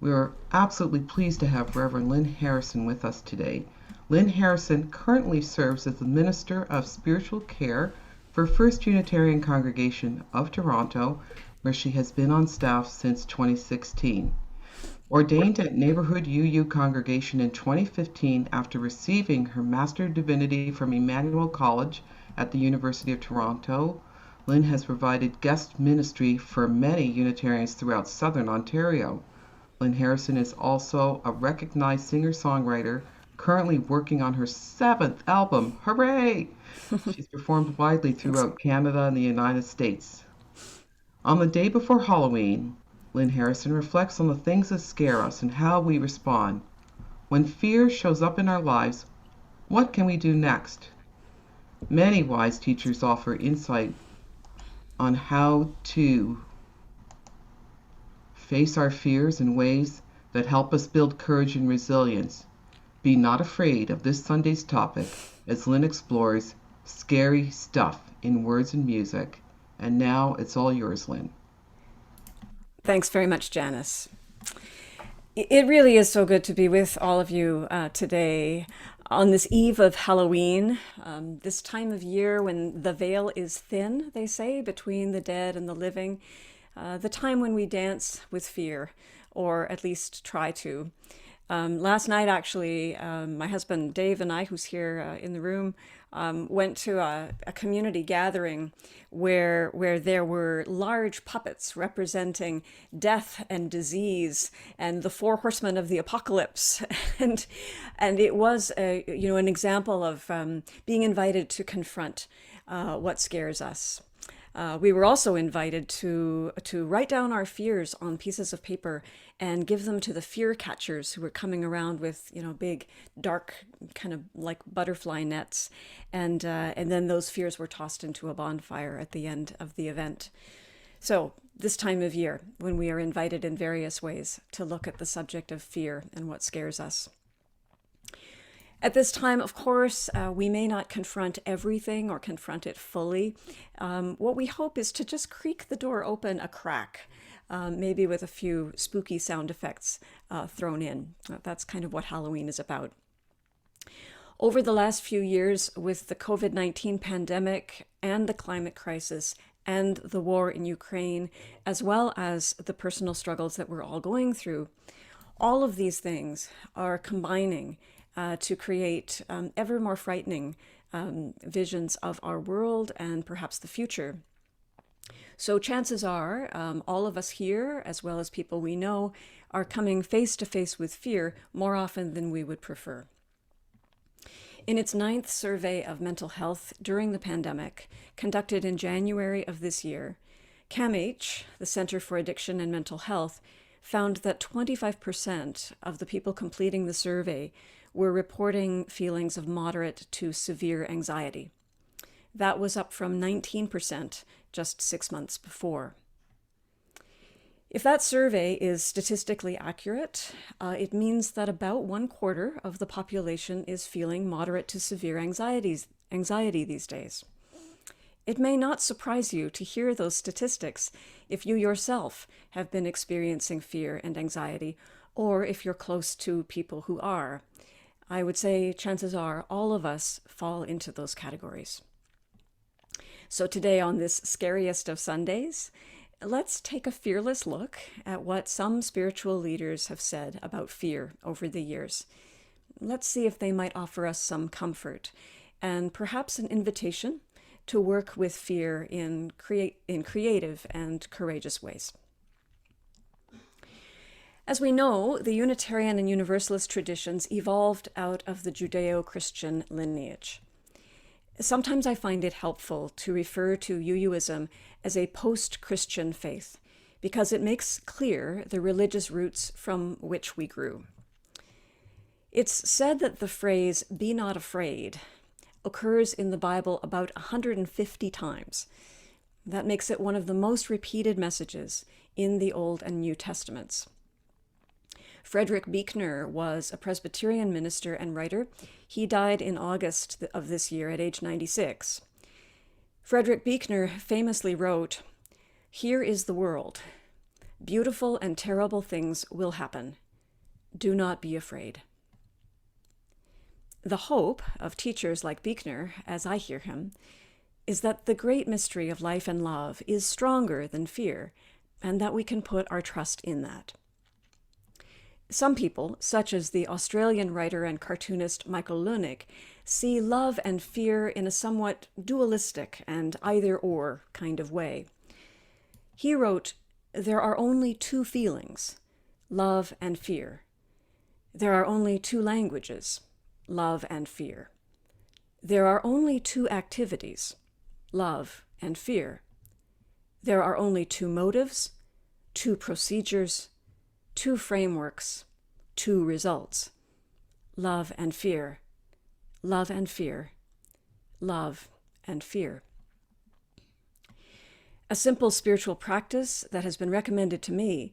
We are absolutely pleased to have Reverend Lynn Harrison with us today. Lynn Harrison currently serves as the Minister of Spiritual Care for First Unitarian Congregation of Toronto, where she has been on staff since 2016. Ordained at Neighbourhood UU Congregation in 2015 after receiving her Master of Divinity from Emmanuel College at the University of Toronto, Lynn has provided guest ministry for many Unitarians throughout southern Ontario. Lynn Harrison is also a recognized singer-songwriter, currently working on her seventh album. Hooray! She's performed widely Thanks. throughout Canada and the United States. On the day before Halloween, Lynn Harrison reflects on the things that scare us and how we respond. When fear shows up in our lives, what can we do next? Many wise teachers offer insight on how to face our fears in ways that help us build courage and resilience. Be not afraid of this Sunday's topic as Lynn explores scary stuff in words and music. And now it's all yours, Lynn. Thanks very much, Janice. It really is so good to be with all of you today on this eve of Halloween, this time of year when the veil is thin, they say, between the dead and the living, the time when we dance with fear, or at least try to. Last night, actually, my husband Dave and I, who's here in the room, went to a community gathering where there were large puppets representing death and disease and the four horsemen of the apocalypse, and it was an example of being invited to confront what scares us. We were also invited to write down our fears on pieces of paper and give them to the fear catchers who were coming around with, big, dark, kind of like butterfly nets, and then those fears were tossed into a bonfire at the end of the event. So this time of year, when we are invited in various ways to look at the subject of fear and what scares us. At this time, of course, we may not confront everything or confront it fully. What we hope is to just creak the door open a crack, maybe with a few spooky sound effects thrown in. That's kind of what Halloween is about. Over the last few years, with the COVID-19 pandemic and the climate crisis and the war in Ukraine, as well as the personal struggles that we're all going through, all of these things are combining to create ever more frightening visions of our world and perhaps the future. So chances are all of us here, as well as people we know, are coming face to face with fear more often than we would prefer. In its 9th survey of mental health during the pandemic, conducted in January of this year, CAMH, the Center for Addiction and Mental Health, found that 25% of the people completing the survey were reporting feelings of moderate to severe anxiety. That was up from 19% just 6 months before. If that survey is statistically accurate, it means that about 1/4 of the population is feeling moderate to severe anxiety these days. It may not surprise you to hear those statistics if you yourself have been experiencing fear and anxiety, or if you're close to people who are. I would say chances are all of us fall into those categories. So today, on this scariest of Sundays, let's take a fearless look at what some spiritual leaders have said about fear over the years. Let's see if they might offer us some comfort and perhaps an invitation to work with fear in creative and courageous ways. As we know, the Unitarian and Universalist traditions evolved out of the Judeo-Christian lineage. Sometimes I find it helpful to refer to UUism as a post-Christian faith because it makes clear the religious roots from which we grew. It's said that the phrase, "be not afraid," occurs in the Bible about 150 times. That makes it one of the most repeated messages in the Old and New Testaments. Frederick Buechner was a Presbyterian minister and writer. He died in August of this year at age 96. Frederick Buechner famously wrote, "Here is the world. beautiful and terrible things will happen. Do not be afraid. The hope of teachers like Buechner, as I hear him, is that the great mystery of life and love is stronger than fear, and that we can put our trust in that. Some people, such as the Australian writer and cartoonist Michael Leunig, see love and fear in a somewhat dualistic and either-or kind of way. He wrote, "There are only two feelings, love and fear. There are only two languages, love and fear. There are only two activities, love and fear. There are only two motives, two procedures, two frameworks, two results, love and fear, love and fear, love and fear." A simple spiritual practice that has been recommended to me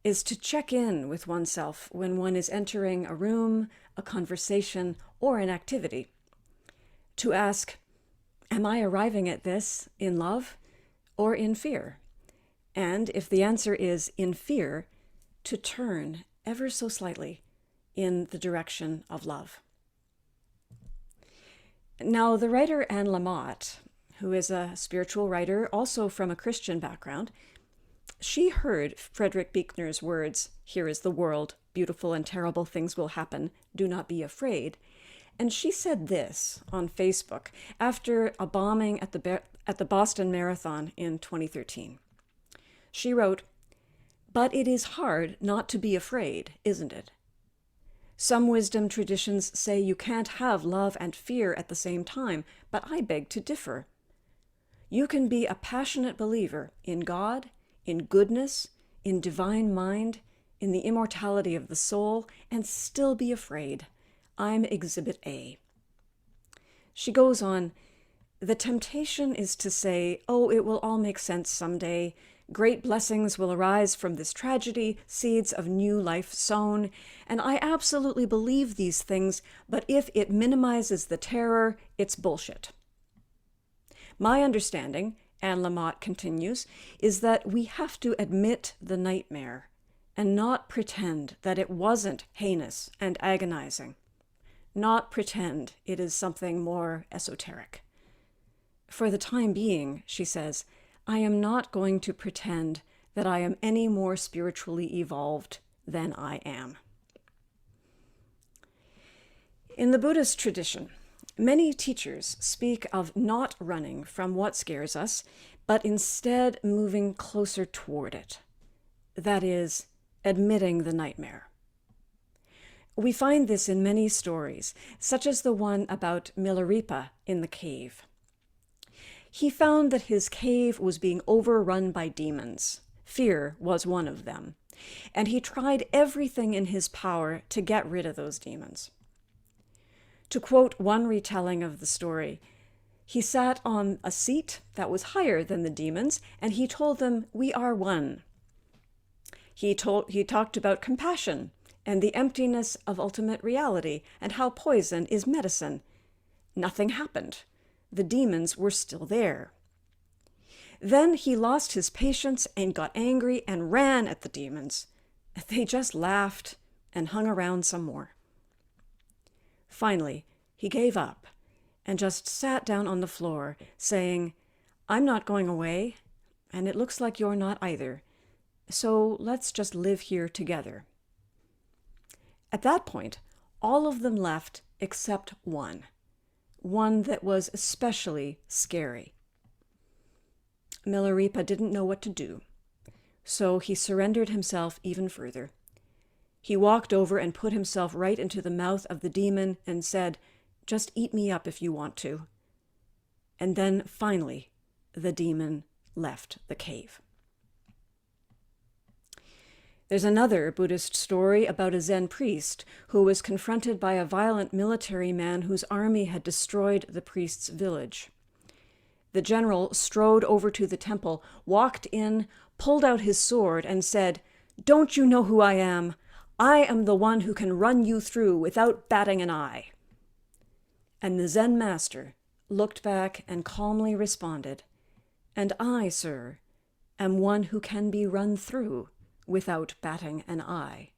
is to check in with oneself when one is entering a room, a conversation, or an activity. To ask, am I arriving at this in love or in fear? And if the answer is in fear, to turn ever so slightly in the direction of love. Now, the writer Anne Lamott, who is a spiritual writer, also from a Christian background, she heard Frederick Buechner's words, "Here is the world, beautiful and terrible things will happen, do not be afraid." And she said this on Facebook after a bombing at the Boston Marathon in 2013. She wrote, "But it is hard not to be afraid, isn't it? Some wisdom traditions say you can't have love and fear at the same time, but I beg to differ. You can be a passionate believer in God, in goodness, in divine mind, in the immortality of the soul, and still be afraid. I'm Exhibit A." She goes on, "The temptation is to say, oh, it will all make sense someday. Great blessings will arise from this tragedy, seeds of new life sown. And I absolutely believe these things, but if it minimizes the terror, it's bullshit." My understanding, Anne Lamott continues, is that we have to admit the nightmare and not pretend that it wasn't heinous and agonizing. Not pretend it is something more esoteric. For the time being, she says, I am not going to pretend that I am any more spiritually evolved than I am. In the Buddhist tradition, many teachers speak of not running from what scares us, but instead moving closer toward it. That is, admitting the nightmare. We find this in many stories, such as the one about Milarepa in the cave. He found that his cave was being overrun by demons. Fear was one of them, and he tried everything in his power to get rid of those demons. To quote one retelling of the story, he sat on a seat that was higher than the demons, and he told them, "We are one." He talked about compassion and the emptiness of ultimate reality and how poison is medicine. Nothing happened. The demons were still there. Then he lost his patience and got angry and ran at the demons. They just laughed and hung around some more. Finally, he gave up and just sat down on the floor, saying, "I'm not going away, and it looks like you're not either. So let's just live here together." At that point, all of them left except one that was especially scary. Milarepa didn't know what to do, so he surrendered himself even further. He walked over and put himself right into the mouth of the demon and said, "Just eat me up if you want to." And then, finally, the demon left the cave. There's another Buddhist story about a Zen priest who was confronted by a violent military man whose army had destroyed the priest's village. The general strode over to the temple, walked in, pulled out his sword, and said, "Don't you know who I am? I am the one who can run you through without batting an eye." And the Zen master looked back and calmly responded, "And I, sir, am one who can be run through without batting an eye.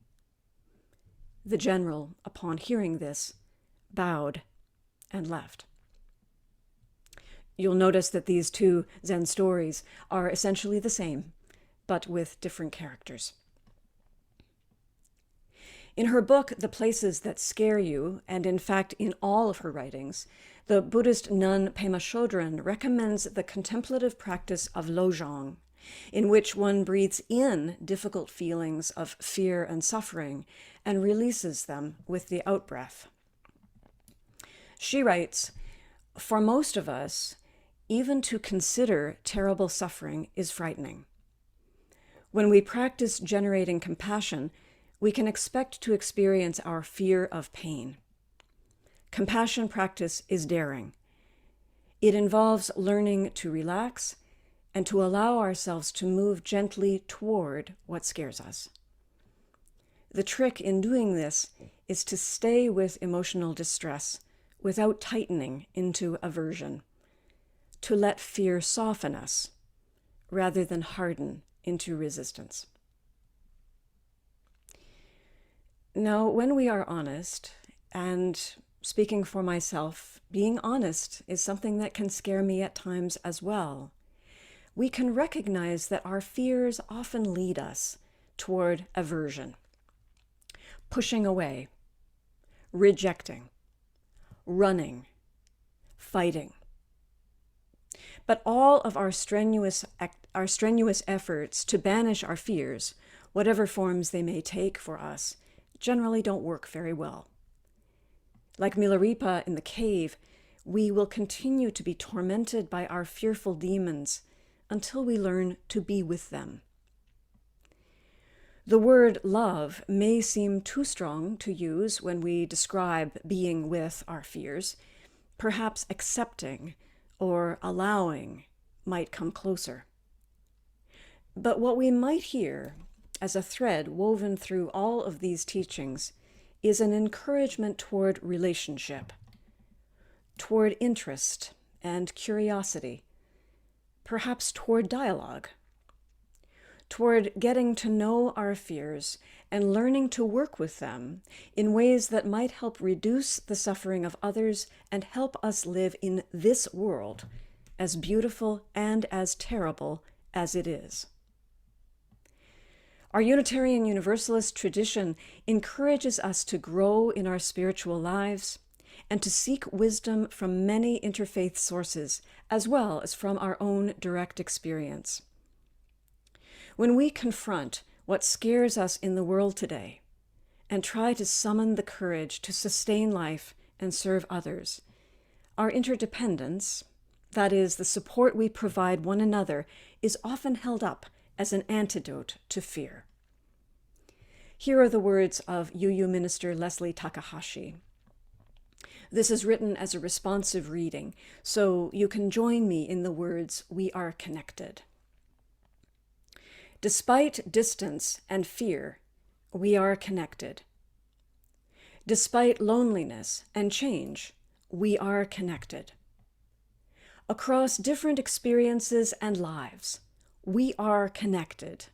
The general, upon hearing this, bowed and left. You'll notice that these two Zen stories are essentially the same, but with different characters. In her book, The Places That Scare You, and in fact in all of her writings, the Buddhist nun Pema Chodron recommends the contemplative practice of lojong, in which one breathes in difficult feelings of fear and suffering and releases them with the outbreath. She writes, "For most of us, even to consider terrible suffering is frightening. When we practice generating compassion, we can expect to experience our fear of pain. Compassion practice is daring. It involves learning to relax and to allow ourselves to move gently toward what scares us. The trick in doing this is to stay with emotional distress without tightening into aversion, to let fear soften us rather than harden into resistance." Now, when we are honest, and speaking for myself, being honest is something that can scare me at times as well, we can recognize that our fears often lead us toward aversion, pushing away, rejecting, running, fighting. But all of our strenuous efforts to banish our fears, whatever forms they may take for us, generally don't work very well. Like Milarepa in the cave, we will continue to be tormented by our fearful demons until we learn to be with them. The word love may seem too strong to use when we describe being with our fears. Perhaps accepting or allowing might come closer. But what we might hear as a thread woven through all of these teachings is an encouragement toward relationship, toward interest and curiosity, perhaps toward dialogue, toward getting to know our fears and learning to work with them in ways that might help reduce the suffering of others and help us live in this world, as beautiful and as terrible as it is. Our Unitarian Universalist tradition encourages us to grow in our spiritual lives and to seek wisdom from many interfaith sources, as well as from our own direct experience. When we confront what scares us in the world today and try to summon the courage to sustain life and serve others, our interdependence, that is, the support we provide one another, is often held up as an antidote to fear. Here are the words of UU Minister Leslie Takahashi. This is written as a responsive reading, so you can join me in the words, "We are connected." Despite distance and fear, we are connected. Despite loneliness and change, we are connected. Across different experiences and lives, we are connected.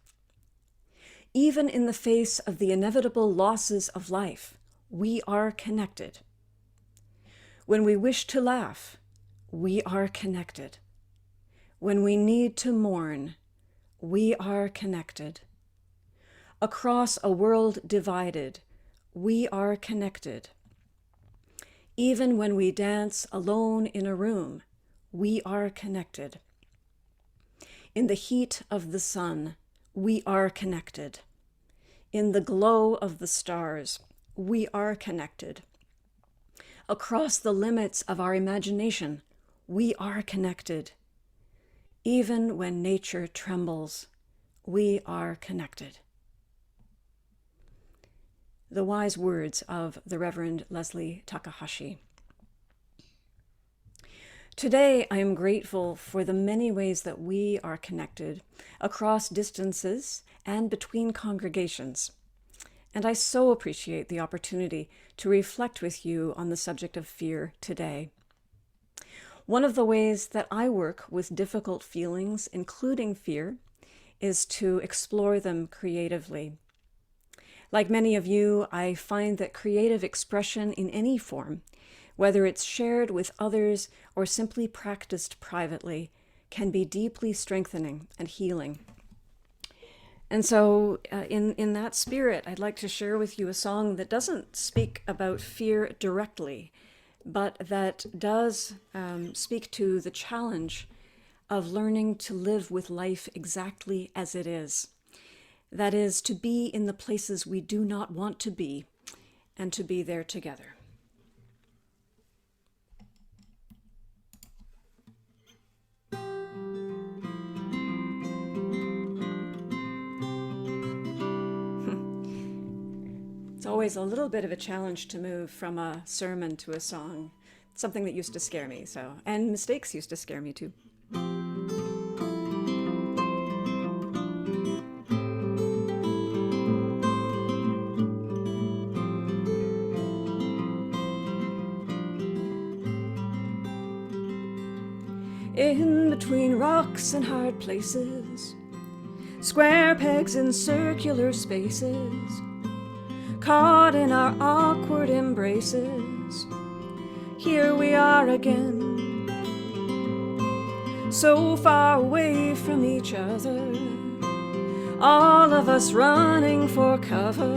Even in the face of the inevitable losses of life, we are connected. When we wish to laugh, we are connected. When we need to mourn, we are connected. Across a world divided, we are connected. Even when we dance alone in a room, we are connected. In the heat of the sun, we are connected. In the glow of the stars, we are connected. Across the limits of our imagination, we are connected. Even when nature trembles, we are connected. The wise words of the Reverend Leslie Takahashi. Today, I am grateful for the many ways that we are connected across distances and between congregations. And I so appreciate the opportunity to reflect with you on the subject of fear today. One of the ways that I work with difficult feelings, including fear, is to explore them creatively. Like many of you, I find that creative expression in any form, whether it's shared with others or simply practiced privately, can be deeply strengthening and healing. And so in that spirit, I'd like to share with you a song that doesn't speak about fear directly, but that does speak to the challenge of learning to live with life exactly as it is. That is, to be in the places we do not want to be, and to be there together. It's always a little bit of a challenge to move from a sermon to a song. It's something that used to scare me, and mistakes used to scare me too. In between rocks and hard places, square pegs in circular spaces, caught in our awkward embraces, here we are again, so far away from each other, all of us running for cover,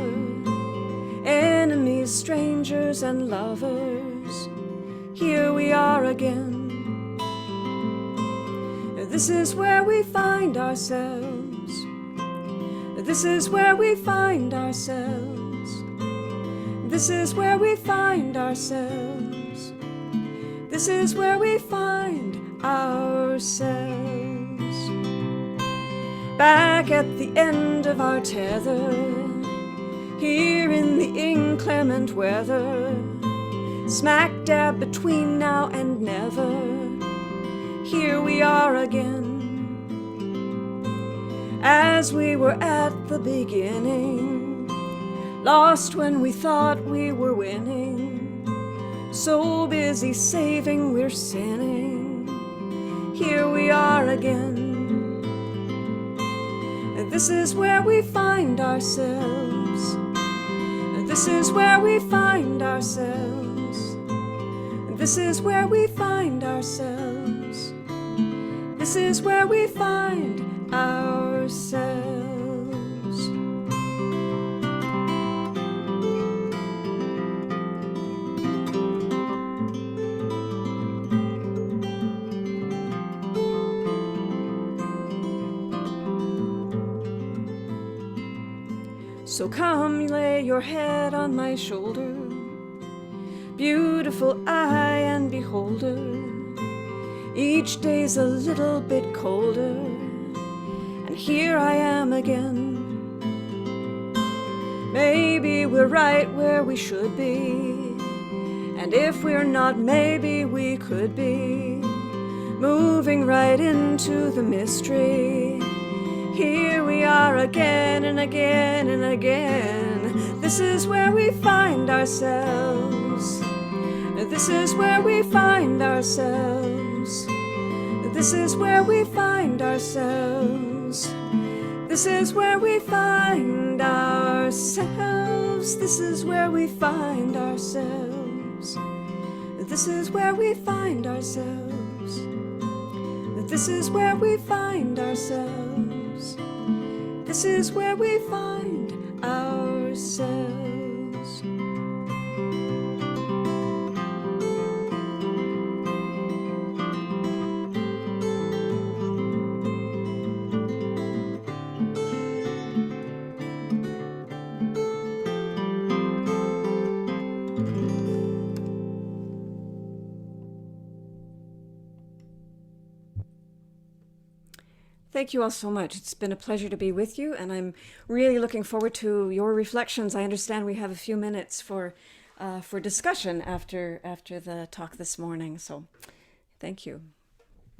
enemies, strangers, and lovers, here we are again. This is where we find ourselves. This is where we find ourselves. This is where we find ourselves. This is where we find ourselves. Back at the end of our tether, here in the inclement weather, smack dab between now and never, here we are again, as we were at the beginning, lost when we thought we were winning, so busy saving we're sinning, here we are again. This is where we find ourselves. This is where we find ourselves. This is where we find ourselves. This is where we find ourselves. So come, lay your head on my shoulder, beautiful eye and beholder. Each day's a little bit colder, and here I am again. Maybe we're right where we should be, and if we're not, maybe we could be moving right into the mystery. Here we are again and again and again. This is where we find ourselves. This is where we find ourselves. This is where we find ourselves. This is where we find ourselves. This is where we find ourselves. This is where we find ourselves. This is where we find ourselves. This is where we find ourselves. Thank you all so much. It's been a pleasure to be with you, and I'm really looking forward to your reflections. I understand we have a few minutes for discussion after the talk this morning, so thank you.